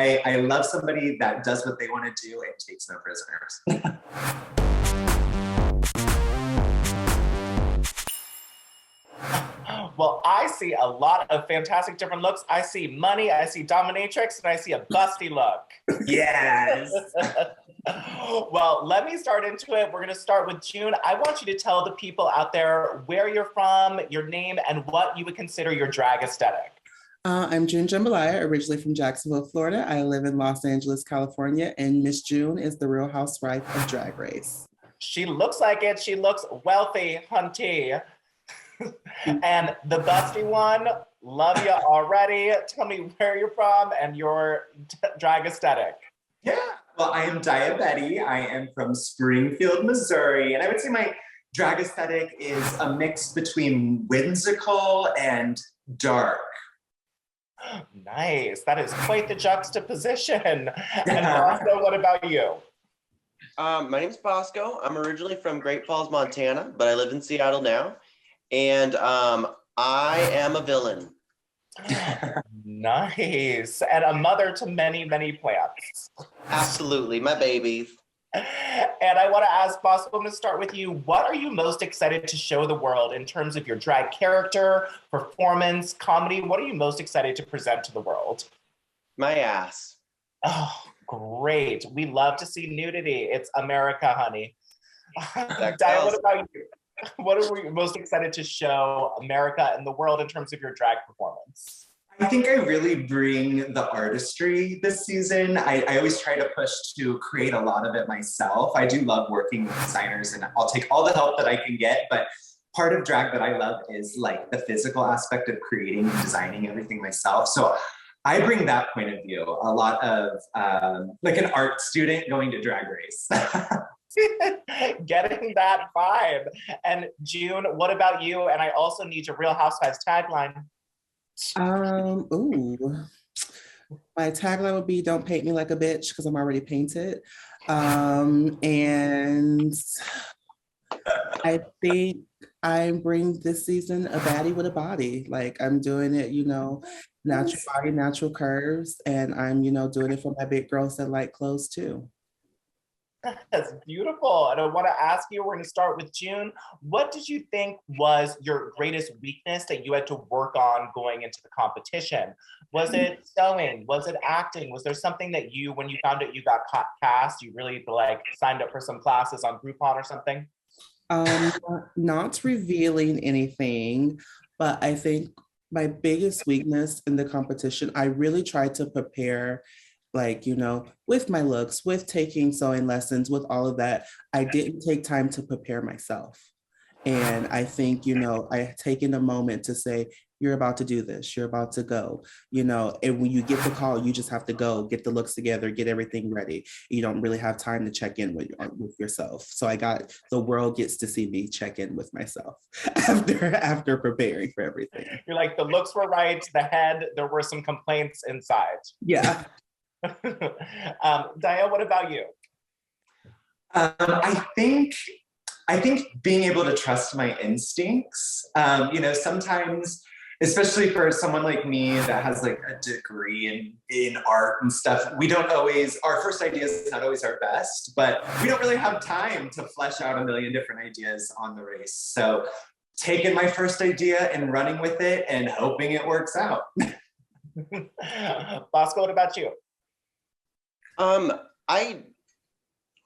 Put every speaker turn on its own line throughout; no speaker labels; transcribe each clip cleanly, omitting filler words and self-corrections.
I love somebody that does what they want to do and takes no prisoners.
Well, I see a lot of fantastic different looks. I see money, I see dominatrix, and I see a busty look.
Yes.
Well, let me start into it. We're going to start with June. I want you to tell the people out there where you're from, your name, and what you would consider your drag aesthetic.
I'm June Jambalaya, originally from Jacksonville, Florida. I live in Los Angeles, California, and Miss June is the Real Housewife of Drag Race.
She looks like it. She looks wealthy, hunty. And the busty one, love you already. Tell me where you're from and your drag aesthetic.
Yeah, well, I am Daya Betty. I am from Springfield, Missouri, and I would say my drag aesthetic is a mix between whimsical and dark.
Nice. That is quite the juxtaposition. And Bosco, what about you?
My name's Bosco. I'm originally from Great Falls, Montana, but I live in Seattle now. And I am a villain.
Nice. And a mother to many, many plants.
Absolutely, my babies.
And I want to ask, Bosco, I'm going to start with you. What are you most excited to show the world in terms of your drag character, performance, comedy? What are you most excited to present to the world?
My ass.
Oh, great. We love to see nudity. It's America, honey. Daya, what about you? What are we most excited to show America and the world in terms of your drag performance?
I think I really bring the artistry this season. I always try to push to create a lot of it myself. I do love working with designers and I'll take all the help that I can get, but part of drag that I love is like the physical aspect of creating and designing everything myself. So I bring that point of view, a lot of like an art student going to Drag Race.
Getting that vibe. And June, what about you? And I also need your Real Housewives tagline.
My tagline would be "Don't paint me like a bitch" because I'm already painted. And I think I bring this season a baddie with a body. Like I'm doing it, natural body, natural curves, and I'm, doing it for my big girls that like clothes too.
That's beautiful. And I want to ask you, we're going to start with June. What did you think was your greatest weakness that you had to work on going into the competition? Was it sewing? Was it acting? Was there something that you, when you found out you got cast, you really signed up for some classes on Groupon or something?
Not revealing anything, but I think my biggest weakness in the competition, I really tried to prepare with my looks, with taking sewing lessons, with all of that. I didn't take time to prepare myself. And I think, I taken a moment to say, you're about to do this, you're about to go, and when you get the call, you just have to go, get the looks together, get everything ready. You don't really have time to check in with yourself. So the world gets to see me check in with myself after preparing for everything.
You're like, the looks were right, the head, there were some complaints inside.
Yeah.
Daya, what about you?
I think being able to trust my instincts, sometimes, especially for someone like me that has like a degree in art and stuff, our first idea is not always our best, but we don't really have time to flesh out a million different ideas on the race. So taking my first idea and running with it and hoping it works out.
Bosco, what about you?
I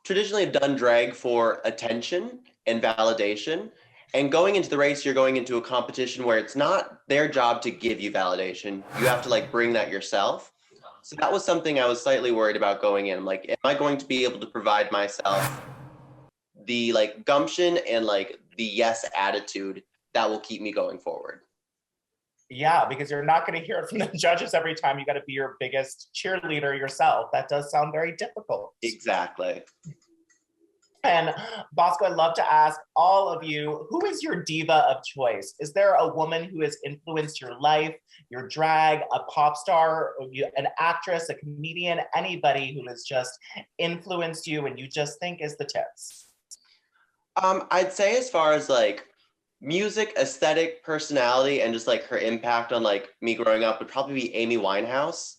traditionally have done drag for attention and validation. And going into the race, you're going into a competition where it's not their job to give you validation. You have to bring that yourself. So that was something I was slightly worried about going in. Am I going to be able to provide myself the gumption and the yes attitude that will keep me going forward?
Yeah, because you're not going to hear it from the judges every time. You got to be your biggest cheerleader yourself. That does sound very difficult.
Exactly.
And Bosco, I'd love to ask all of you, who is your diva of choice? Is there a woman who has influenced your life, your drag, a pop star, an actress, a comedian, anybody who has just influenced you and you just think is the tits?
I'd say as far as music, aesthetic, personality, and just her impact on me growing up would probably be Amy Winehouse.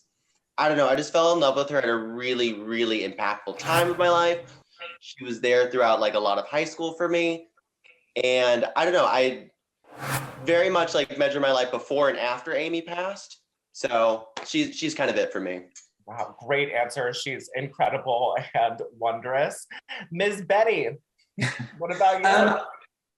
I don't know, I just fell in love with her at a really, really impactful time of my life. She was there throughout like a lot of high school for me. And I don't know, I very much like measure my life before and after Amy passed. So she's kind of it for me.
Wow, great answer. She's incredible and wondrous. Ms. Betty, what about you?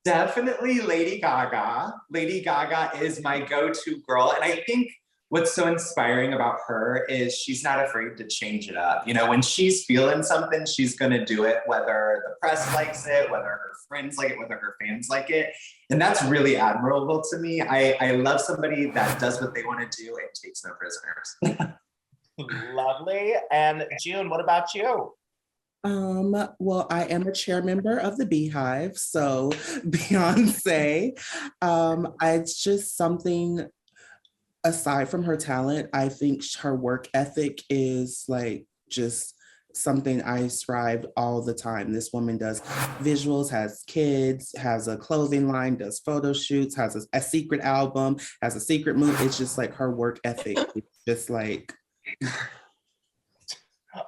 Definitely Lady Gaga. Lady Gaga is my go-to girl. And I think what's so inspiring about her is she's not afraid to change it up. You know, when she's feeling something, she's gonna do it, whether the press likes it, whether her friends like it, whether her fans like it. And that's really admirable to me. I love somebody that does what they want to do and takes no prisoners.
Lovely. And June, what about you?
Well, I am a chair member of the Beehive, so Beyonce. It's just something aside from her talent, I think her work ethic is like just something I strive all the time. This woman does visuals, has kids, has a clothing line, does photo shoots, has a secret album, has a secret movie. It's just like her work ethic. It's just like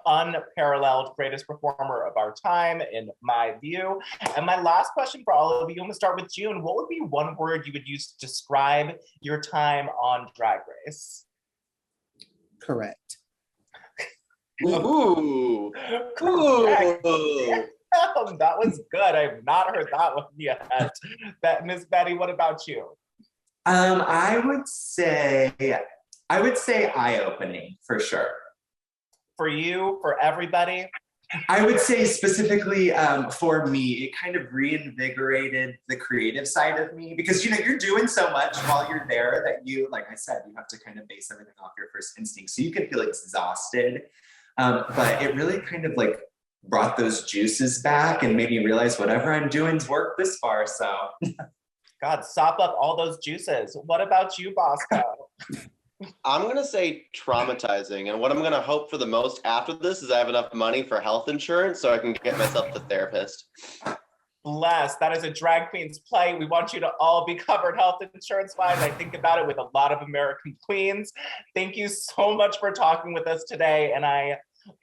Unparalleled, greatest performer of our time, in my view. And my last question for all of you, I'm gonna start with June. What would be one word you would use to describe your time on Drag Race?
correct.
Ooh.
Correct.
Ooh.
That was good. I've not heard that one yet. Miss Betty, what about you?
I would say eye-opening for sure.
For you, for everybody?
I would say specifically for me, it kind of reinvigorated the creative side of me because, you know, you're doing so much while you're there that you, like I said, you have to kind of base everything off your first instinct. So you can feel exhausted, but it really kind of like brought those juices back and made me realize whatever I'm doing's worked this far, so.
God, sop up all those juices. What about you, Bosco?
I'm gonna say traumatizing, and what I'm gonna hope for the most after this is I have enough money for health insurance so I can get myself the therapist.
Bless. That is a drag queen's plight. We want you to all be covered health insurance wise. I think about it with a lot of American queens. Thank you so much for talking with us today, and I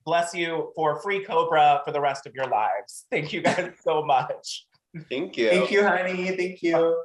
bless you for free Cobra for the rest of your lives. Thank you guys so much.
Thank you.
Thank you, honey. Thank you.